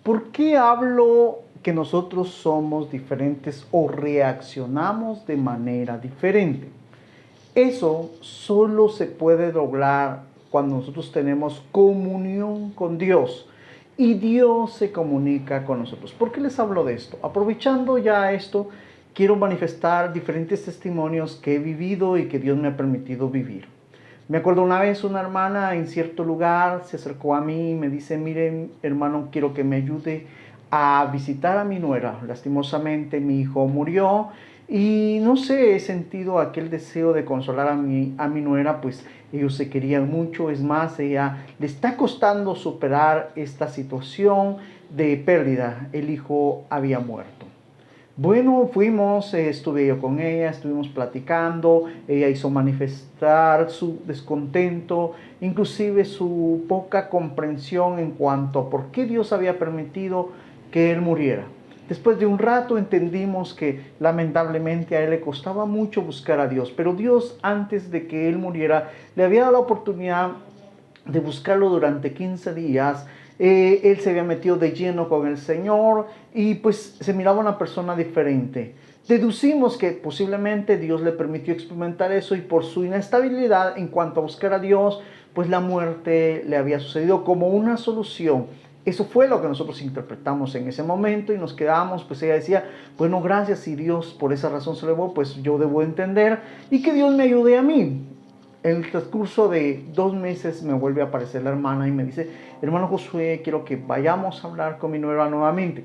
¿Por qué hablo que nosotros somos diferentes o reaccionamos de manera diferente? Eso solo se puede lograr cuando nosotros tenemos comunión con Dios y Dios se comunica con nosotros. ¿Por qué les hablo de esto? Aprovechando ya esto, quiero manifestar diferentes testimonios que he vivido y que Dios me ha permitido vivir. Me acuerdo una vez una hermana en cierto lugar se acercó a mí y me dice: miren, hermano, quiero que me ayude a visitar a mi nuera. Lastimosamente mi hijo murió y no sé, he sentido aquel deseo de consolar a mi nuera, pues ellos se querían mucho. Es más, ella le está costando superar esta situación de pérdida. El hijo había muerto. Bueno, fuimos, estuve yo con ella, estuvimos platicando, ella hizo manifestar su descontento, inclusive su poca comprensión en cuanto a por qué Dios había permitido que él muriera. Después de un rato entendimos que lamentablemente a él le costaba mucho buscar a Dios, pero Dios, antes de que él muriera, le había dado la oportunidad de buscarlo durante 15 días. Él se había metido de lleno con el Señor y pues se miraba una persona diferente. Deducimos que posiblemente Dios le permitió experimentar eso y por su inestabilidad en cuanto a buscar a Dios, pues la muerte le había sucedido como una solución. Eso fue lo que nosotros interpretamos en ese momento y nos quedamos, pues ella decía: bueno, gracias, si Dios por esa razón se elevó, pues yo debo entender y que Dios me ayude a mí. En el transcurso de 2 meses me vuelve a aparecer la hermana y me dice: hermano Josué, quiero que vayamos a hablar con mi nuera nuevamente.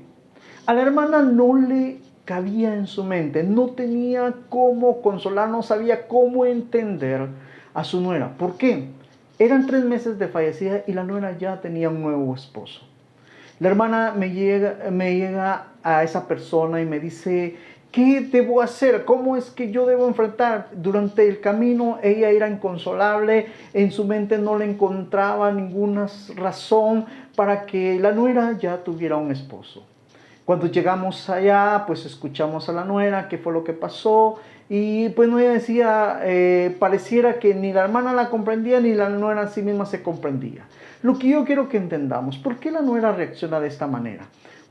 A la hermana no le cabía en su mente, no tenía cómo consolar, no sabía cómo entender a su nuera. ¿Por qué? Eran 3 meses de fallecida y la nuera ya tenía un nuevo esposo. La hermana me llega a esa persona y me dice: ¿qué debo hacer? ¿Cómo es que yo debo enfrentar? Durante el camino ella era inconsolable, en su mente no le encontraba ninguna razón para que la nuera ya tuviera un esposo. Cuando llegamos allá, pues escuchamos a la nuera, qué fue lo que pasó, y pues ella decía, pareciera que ni la hermana la comprendía, ni la nuera en sí misma se comprendía. Lo que yo quiero que entendamos, ¿por qué la nuera reacciona de esta manera?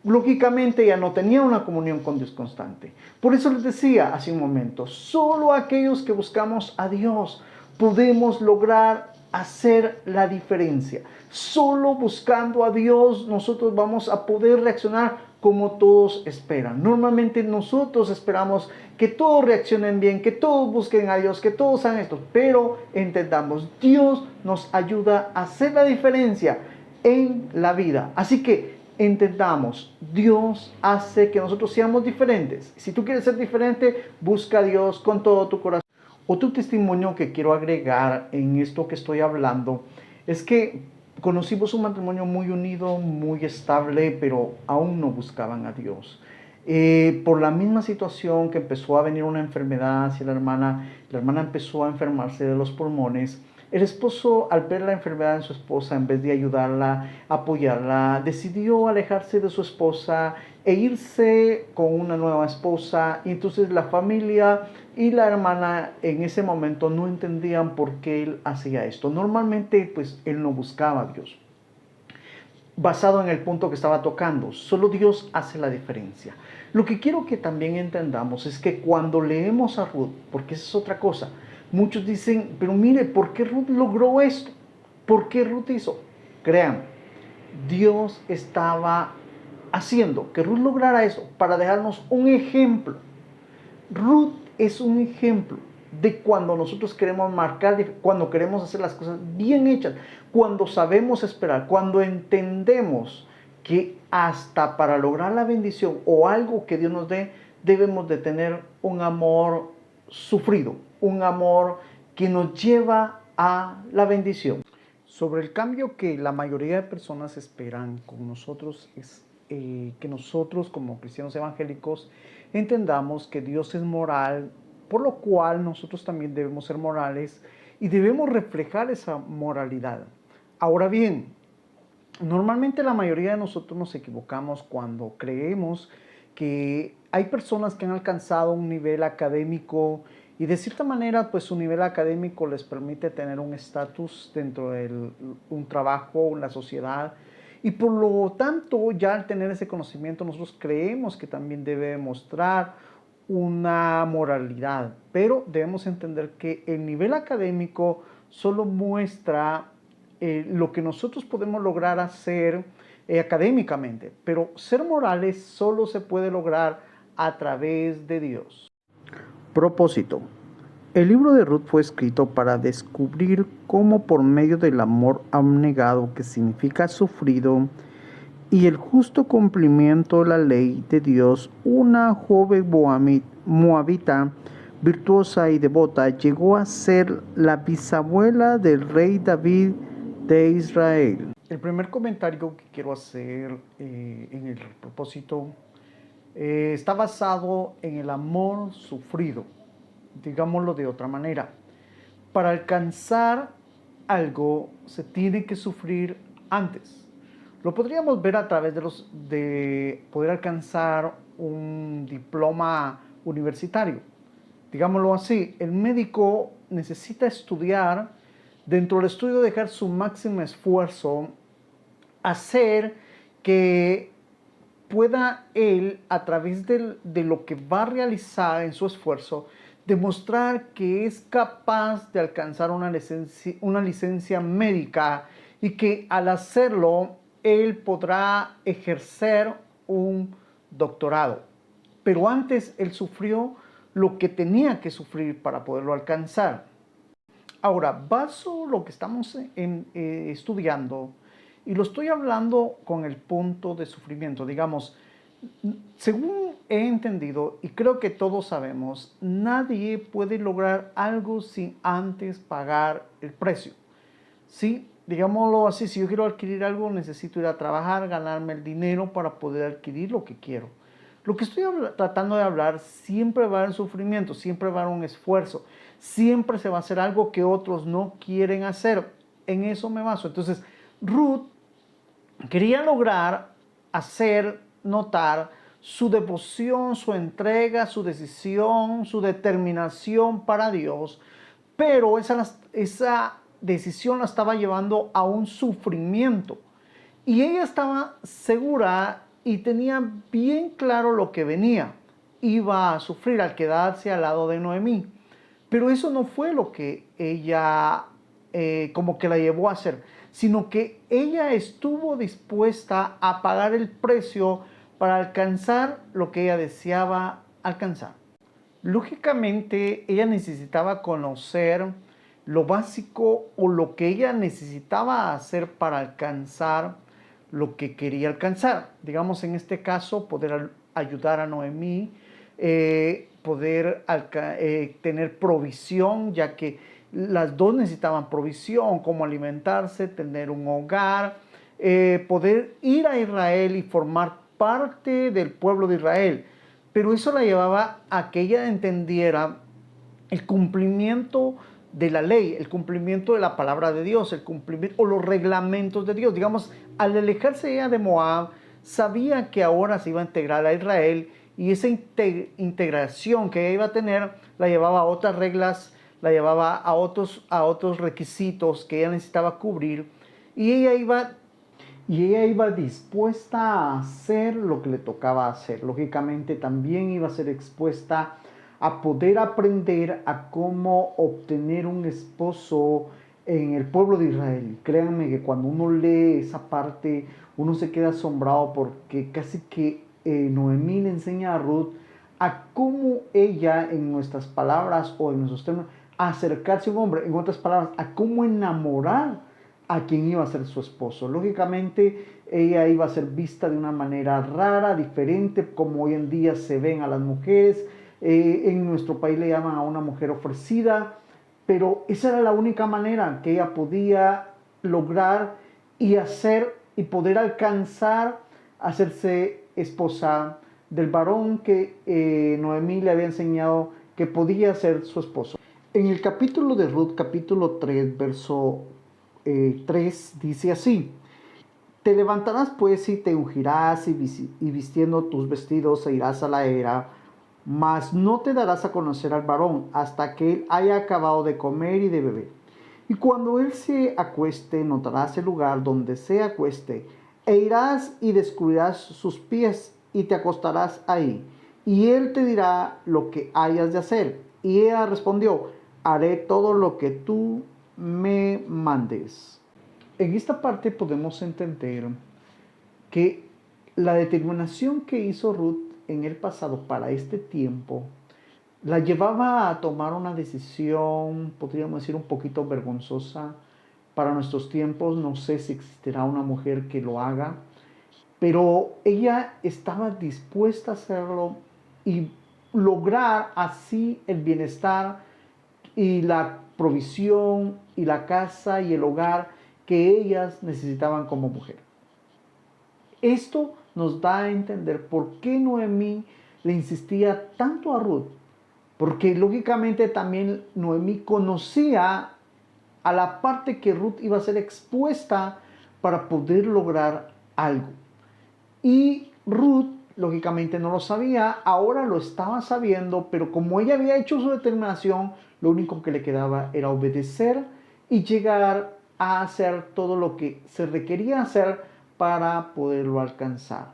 Lógicamente ella no tenía una comunión con Dios constante. Por eso les decía hace un momento, solo aquellos que buscamos a Dios podemos lograr hacer la diferencia. Solo buscando a Dios nosotros vamos a poder reaccionar como todos esperan. Normalmente nosotros esperamos que todos reaccionen bien, que todos busquen a Dios, que todos hagan esto, pero entendamos, Dios nos ayuda a hacer la diferencia en la vida. Así que entendamos, Dios hace que nosotros seamos diferentes. Si tú quieres ser diferente, busca a Dios con todo tu corazón. Otro testimonio que quiero agregar en esto que estoy hablando es que conocimos un matrimonio muy unido, muy estable, pero aún no buscaban a Dios. Por la misma situación que empezó a venir una enfermedad hacia la hermana empezó a enfermarse de los pulmones. El esposo, al ver la enfermedad de su esposa, en vez de ayudarla, apoyarla, decidió alejarse de su esposa e irse con una nueva esposa. Y entonces la familia y la hermana en ese momento no entendían por qué él hacía esto. Normalmente, pues, él no buscaba a Dios. Basado en el punto que estaba tocando, solo Dios hace la diferencia. Lo que quiero que también entendamos es que cuando leemos a Ruth, porque esa es otra cosa, muchos dicen, pero mire, ¿por qué Ruth logró esto? ¿Por qué Ruth hizo? Crean, Dios estaba haciendo que Ruth lograra eso para dejarnos un ejemplo. Ruth es un ejemplo de cuando nosotros queremos marcar, cuando queremos hacer las cosas bien hechas, cuando sabemos esperar, cuando entendemos que hasta para lograr la bendición o algo que Dios nos dé, debemos de tener un amor sufrido, un amor que nos lleva a la bendición. Sobre el cambio que la mayoría de personas esperan con nosotros es que nosotros como cristianos evangélicos entendamos que Dios es moral, por lo cual nosotros también debemos ser morales y debemos reflejar esa moralidad. Ahora bien, normalmente la mayoría de nosotros nos equivocamos cuando creemos que hay personas que han alcanzado un nivel académico y de cierta manera pues su nivel académico les permite tener un estatus dentro de un trabajo en la sociedad Y por lo tanto, ya al tener ese conocimiento, nosotros creemos que también debe mostrar una moralidad, pero debemos entender que el nivel académico solo muestra lo que nosotros podemos lograr hacer académicamente, pero ser morales solo se puede lograr a través de Dios. Propósito. El libro de Ruth fue escrito para descubrir cómo por medio del amor abnegado, que significa sufrido, y el justo cumplimiento de la ley de Dios, una joven moabita virtuosa y devota llegó a ser la bisabuela del rey David de Israel. El primer comentario que quiero hacer en el propósito está basado en el amor sufrido, digámoslo de otra manera. Para alcanzar algo se tiene que sufrir antes. Lo podríamos ver a través de poder alcanzar un diploma universitario. Digámoslo así, el médico necesita estudiar, dentro del estudio dejar su máximo esfuerzo, hacer que pueda él, a través de lo que va a realizar en su esfuerzo, demostrar que es capaz de alcanzar una licencia médica y que al hacerlo, él podrá ejercer un doctorado. Pero antes él sufrió lo que tenía que sufrir para poderlo alcanzar. Ahora, baso lo que estamos estudiando y lo estoy hablando con el punto de sufrimiento. Digamos, según he entendido y creo que todos sabemos, nadie puede lograr algo sin antes pagar el precio. ¿Sí? Digámoslo así, si yo quiero adquirir algo, necesito ir a trabajar, ganarme el dinero para poder adquirir lo que quiero. Lo que estoy tratando de hablar, siempre va a haber sufrimiento, siempre va a haber un esfuerzo, siempre se va a hacer algo que otros no quieren hacer. En eso me baso. Entonces, Ruth quería lograr hacer notar su devoción, su entrega, su decisión, su determinación para Dios, pero esa decisión la estaba llevando a un sufrimiento. Y ella estaba segura y tenía bien claro lo que venía. Iba a sufrir al quedarse al lado de Noemí. Pero eso no fue lo que ella como que la llevó a hacer, sino que ella estuvo dispuesta a pagar el precio para alcanzar lo que ella deseaba alcanzar. Lógicamente, ella necesitaba conocer lo básico o lo que ella necesitaba hacer para alcanzar lo que quería alcanzar. Digamos, en este caso, poder ayudar a Noemí, poder tener provisión, ya que las dos necesitaban provisión, como alimentarse, tener un hogar, poder ir a Israel y formar parte del pueblo de Israel. Pero eso la llevaba a que ella entendiera el cumplimiento de la ley, el cumplimiento de la palabra de Dios, el cumplimiento o los reglamentos de Dios. Digamos, al alejarse ella de Moab, sabía que ahora se iba a integrar a Israel y esa integración que ella iba a tener la llevaba a otras reglas, la llevaba a otros requisitos que ella necesitaba cubrir y ella iba dispuesta a hacer lo que le tocaba hacer. Lógicamente también iba a ser expuesta a poder aprender a cómo obtener un esposo en el pueblo de Israel. Créanme que cuando uno lee esa parte, uno se queda asombrado porque casi que Noemí le enseña a Ruth a cómo ella, en nuestras palabras o en nuestros términos, acercarse a un hombre, en otras palabras, a cómo enamorar a quien iba a ser su esposo. Lógicamente, ella iba a ser vista de una manera rara, diferente, como hoy en día se ven a las mujeres. En nuestro país le llaman a una mujer ofrecida, pero esa era la única manera que ella podía lograr y hacer y poder alcanzar a hacerse esposa del varón que Noemí le había enseñado que podía ser su esposo. En el capítulo de Ruth, capítulo 3, verso 3, dice así: te levantarás pues y te ungirás y vistiendo tus vestidos e irás a la era, mas no te darás a conocer al varón hasta que él haya acabado de comer y de beber. Y cuando él se acueste, notarás el lugar donde se acueste E irás y descubrirás sus pies y te acostarás ahí. Y él te dirá lo que hayas de hacer. Y ella respondió, haré todo lo que tú me mandes. En esta parte podemos entender que la determinación que hizo Ruth en el pasado para este tiempo la llevaba a tomar una decisión, podríamos decir, un poquito vergonzosa para nuestros tiempos. No sé si existirá una mujer que lo haga, pero ella estaba dispuesta a hacerlo y lograr así el bienestar y la provisión y la casa y el hogar que ellas necesitaban como mujer. Esto nos da a entender por qué Noemí le insistía tanto a Ruth, porque lógicamente también Noemí conocía a la parte que Ruth iba a ser expuesta para poder lograr algo. Y Ruth, lógicamente, no lo sabía, ahora lo estaba sabiendo, pero como ella había hecho su determinación, lo único que le quedaba era obedecer y llegar a hacer todo lo que se requería hacer para poderlo alcanzar.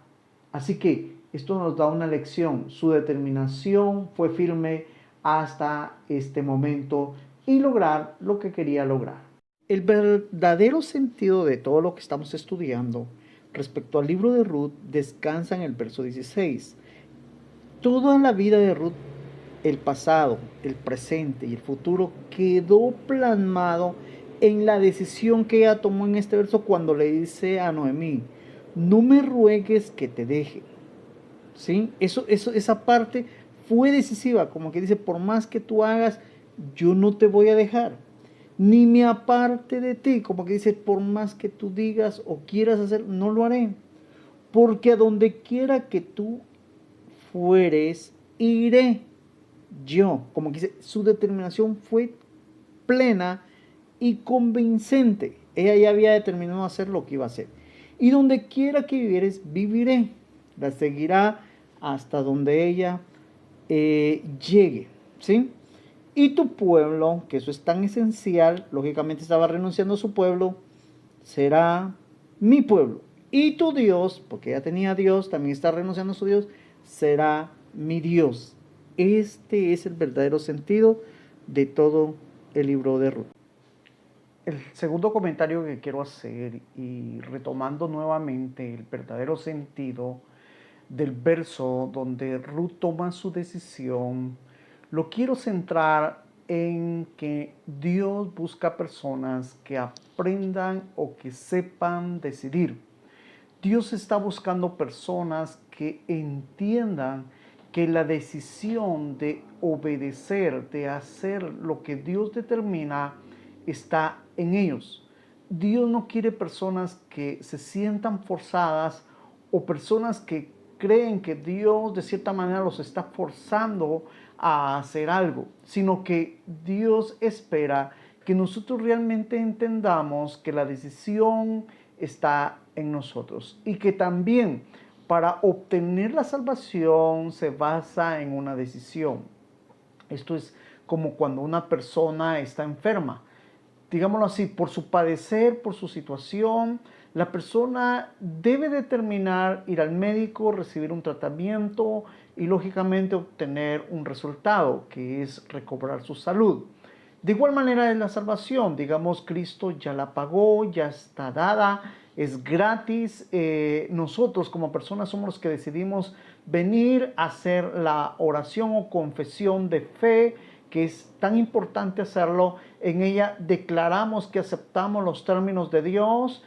Así que esto nos da una lección. Su determinación fue firme hasta este momento y lograr lo que quería lograr. El verdadero sentido de todo lo que estamos estudiando respecto al libro de Ruth descansa en el verso 16. Toda la vida de Ruth, el pasado, el presente y el futuro, quedó plasmado en la decisión que ella tomó en este verso cuando le dice a Noemí, no me ruegues que te deje. ¿Sí? Esa parte fue decisiva, como que dice, por más que tú hagas, yo no te voy a dejar, ni me aparte de ti, como que dice, por más que tú digas o quieras hacer, no lo haré, porque a donde quiera que tú fueres, iré yo, como que dice, su determinación fue plena y convincente. Ella ya había determinado hacer lo que iba a hacer. Y donde quiera que vivieres, viviré. La seguirá hasta donde ella llegue. ¿Sí? Y tu pueblo, que eso es tan esencial, lógicamente estaba renunciando a su pueblo, será mi pueblo. Y tu Dios, porque ella tenía Dios, también está renunciando a su Dios, será mi Dios. Este es el verdadero sentido de todo el libro de Ruth. El segundo comentario que quiero hacer, y retomando nuevamente el verdadero sentido del verso donde Ruth toma su decisión, lo quiero centrar en que Dios busca personas que aprendan o que sepan decidir. Dios está buscando personas que entiendan que la decisión de obedecer, de hacer lo que Dios determina, está en ellos. Dios no quiere personas que se sientan forzadas o personas que creen que Dios de cierta manera los está forzando a hacer algo, sino que Dios espera que nosotros realmente entendamos que la decisión está en nosotros y que también para obtener la salvación se basa en una decisión. Esto es como cuando una persona está enferma, digámoslo así, por su padecer, por su situación, la persona debe determinar ir al médico, recibir un tratamiento y lógicamente obtener un resultado, que es recobrar su salud. De igual manera es la salvación, digamos, Cristo ya la pagó, ya está dada, es gratis. Nosotros como personas somos los que decidimos venir a hacer la oración o confesión de fe, que es tan importante hacerlo. En ella declaramos que aceptamos los términos de Dios.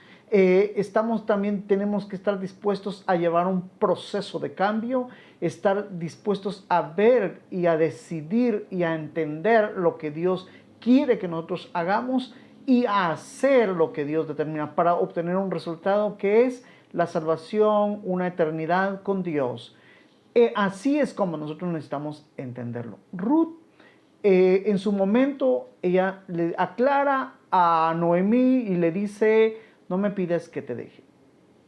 Tenemos que estar dispuestos a llevar un proceso de cambio, estar dispuestos a ver y a decidir y a entender lo que Dios quiere que nosotros hagamos y a hacer lo que Dios determina para obtener un resultado que es la salvación, una eternidad con Dios. Así es como nosotros necesitamos entenderlo. Ruth, en su momento, ella le aclara a Noemí y le dice, no me pides que te deje.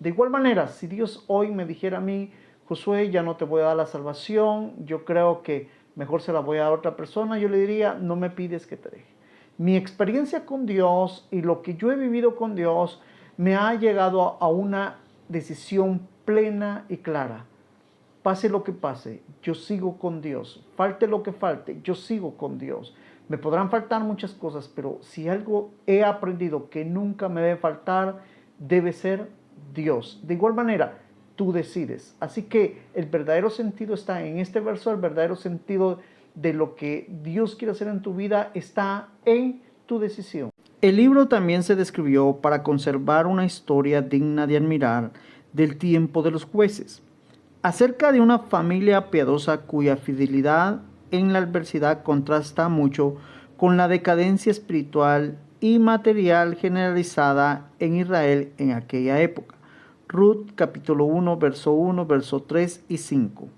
De igual manera, si Dios hoy me dijera a mí, Josué, ya no te voy a dar la salvación, yo creo que mejor se la voy a dar a otra persona, yo le diría, no me pides que te deje. Mi experiencia con Dios y lo que yo he vivido con Dios me ha llegado a una decisión plena y clara. Pase lo que pase, yo sigo con Dios. Falte lo que falte, yo sigo con Dios. Me podrán faltar muchas cosas, pero si algo he aprendido que nunca me debe faltar, debe ser Dios. De igual manera, tú decides. Así que el verdadero sentido está en este verso, el verdadero sentido de lo que Dios quiere hacer en tu vida está en tu decisión. El libro también se describió para conservar una historia digna de admirar del tiempo de los jueces, acerca de una familia piadosa cuya fidelidad en la adversidad contrasta mucho con la decadencia espiritual y material generalizada en Israel en aquella época. Ruth capítulo 1, verso 3 y 5.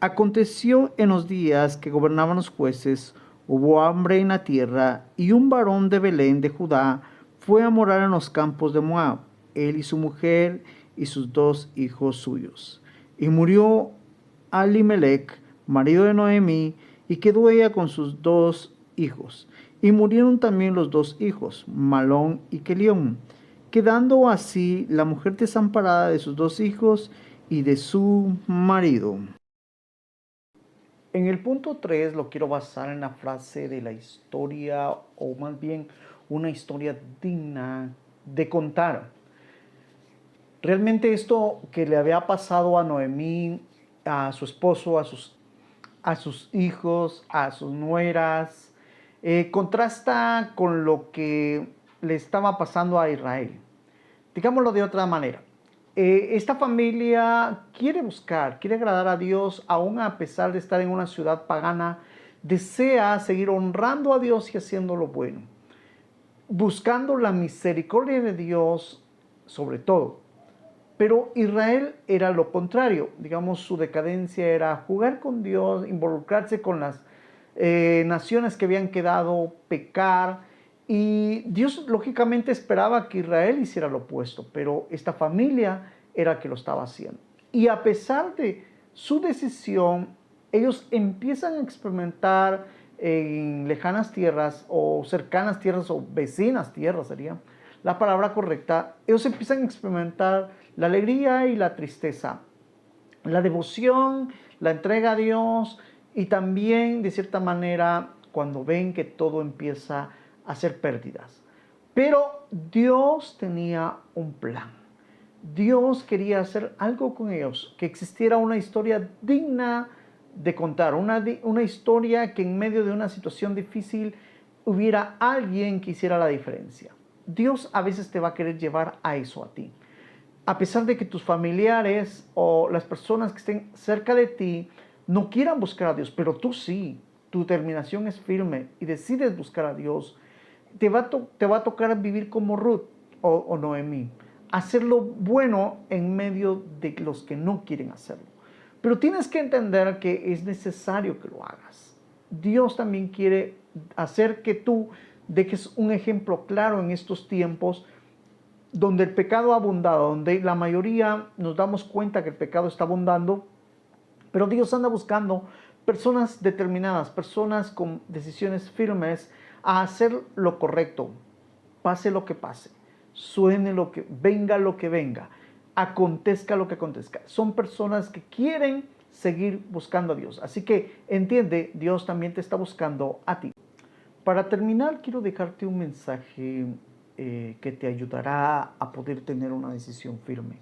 Aconteció en los días que gobernaban los jueces, hubo hambre en la tierra, y un varón de Belén de Judá fue a morar en los campos de Moab, él y su mujer y sus 2 hijos suyos. Y murió Alimelech, marido de Noemí, y quedó ella con sus 2 hijos. Y murieron también los 2 hijos, Malón y Kelión, quedando así la mujer desamparada de sus 2 hijos y de su marido. En el punto 3 lo quiero basar en la frase de la historia, o más bien una historia digna de contar. Realmente esto que le había pasado a Noemí, a su esposo, a sus hijos, a sus nueras, contrasta con lo que le estaba pasando a Israel. Digámoslo de otra manera. Esta familia quiere agradar a Dios, aún a pesar de estar en una ciudad pagana, desea seguir honrando a Dios y haciendo lo bueno, buscando la misericordia de Dios sobre todo. Pero Israel era lo contrario, digamos, su decadencia era jugar con Dios, involucrarse con las naciones que habían quedado, pecar, y Dios lógicamente esperaba que Israel hiciera lo opuesto, pero esta familia era que lo estaba haciendo. Y a pesar de su decisión, ellos empiezan a experimentar en lejanas tierras o cercanas tierras o vecinas tierras sería la palabra correcta, ellos empiezan a experimentar la alegría y la tristeza, la devoción, la entrega a Dios, y también de cierta manera cuando ven que todo empieza a ser pérdidas. Pero Dios tenía un plan. Dios quería hacer algo con ellos, que existiera una historia digna de contar, una historia que en medio de una situación difícil hubiera alguien que hiciera la diferencia. Dios a veces te va a querer llevar a eso a ti. A pesar de que tus familiares o las personas que estén cerca de ti no quieran buscar a Dios, pero tú sí, tu determinación es firme y decides buscar a Dios, te va a tocar vivir como Ruth o Noemí, hacer lo bueno en medio de los que no quieren hacerlo. Pero tienes que entender que es necesario que lo hagas. Dios también quiere hacer que tú dejes un ejemplo claro en estos tiempos donde el pecado ha abundado, donde la mayoría nos damos cuenta que el pecado está abundando, pero Dios anda buscando personas determinadas, personas con decisiones firmes a hacer lo correcto, pase lo que pase, suene lo que venga, acontezca lo que acontezca. Son personas que quieren seguir buscando a Dios. Así que entiende, Dios también te está buscando a ti. Para terminar, quiero dejarte un mensaje que te ayudará a poder tener una decisión firme.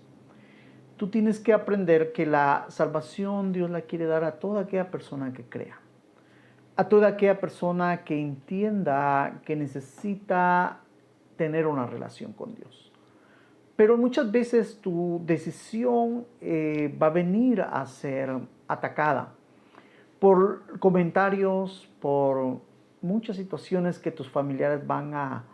Tú tienes que aprender que la salvación Dios la quiere dar a toda aquella persona que crea, a toda aquella persona que entienda que necesita tener una relación con Dios. Pero muchas veces tu decisión va a venir a ser atacada por comentarios, por muchas situaciones que tus familiares van a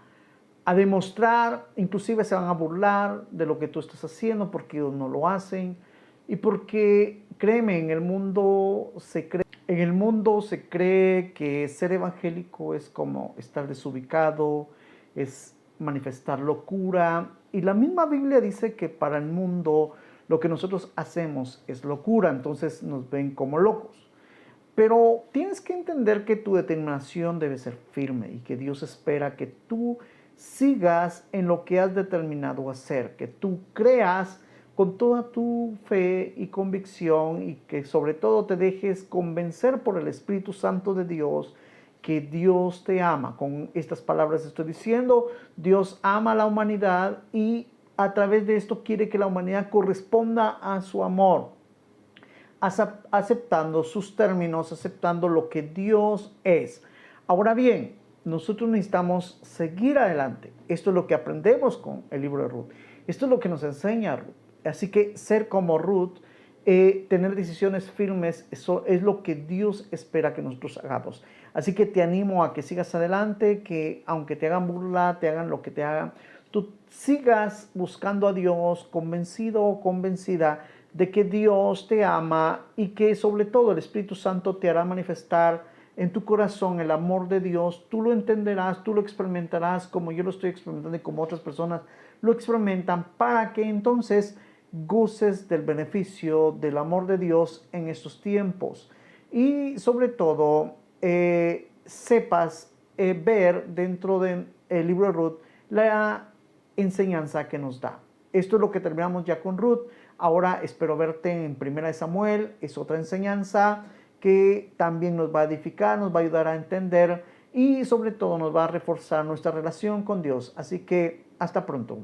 demostrar, inclusive se van a burlar de lo que tú estás haciendo porque ellos no lo hacen. Y porque, créeme, en el mundo se cree que ser evangélico es como estar desubicado, es manifestar locura. Y la misma Biblia dice que para el mundo lo que nosotros hacemos es locura, entonces nos ven como locos. Pero tienes que entender que tu determinación debe ser firme y que Dios espera que tú sigas en lo que has determinado hacer, que tú creas con toda tu fe y convicción, y que sobre todo te dejes convencer por el Espíritu Santo de Dios, que Dios te ama. Con estas palabras estoy diciendo, Dios ama a la humanidad y a través de esto quiere que la humanidad corresponda a su amor, aceptando sus términos, aceptando lo que Dios es. Ahora bien, nosotros necesitamos seguir adelante. Esto es lo que aprendemos con el libro de Ruth. Esto es lo que nos enseña Ruth. Así que ser como Ruth, tener decisiones firmes, eso es lo que Dios espera que nosotros hagamos. Así que te animo a que sigas adelante, que aunque te hagan burla, te hagan lo que te hagan, tú sigas buscando a Dios, convencido o convencida de que Dios te ama y que sobre todo el Espíritu Santo te hará manifestar en tu corazón el amor de Dios. Tú lo entenderás, tú lo experimentarás como yo lo estoy experimentando y como otras personas lo experimentan, para que entonces goces del beneficio del amor de Dios en estos tiempos. Y sobre todo, sepas ver dentro del libro de Ruth la enseñanza que nos da. Esto es lo que terminamos ya con Ruth. Ahora espero verte en 1 Samuel. Es otra enseñanza que también nos va a edificar, nos va a ayudar a entender y sobre todo nos va a reforzar nuestra relación con Dios. Así que hasta pronto.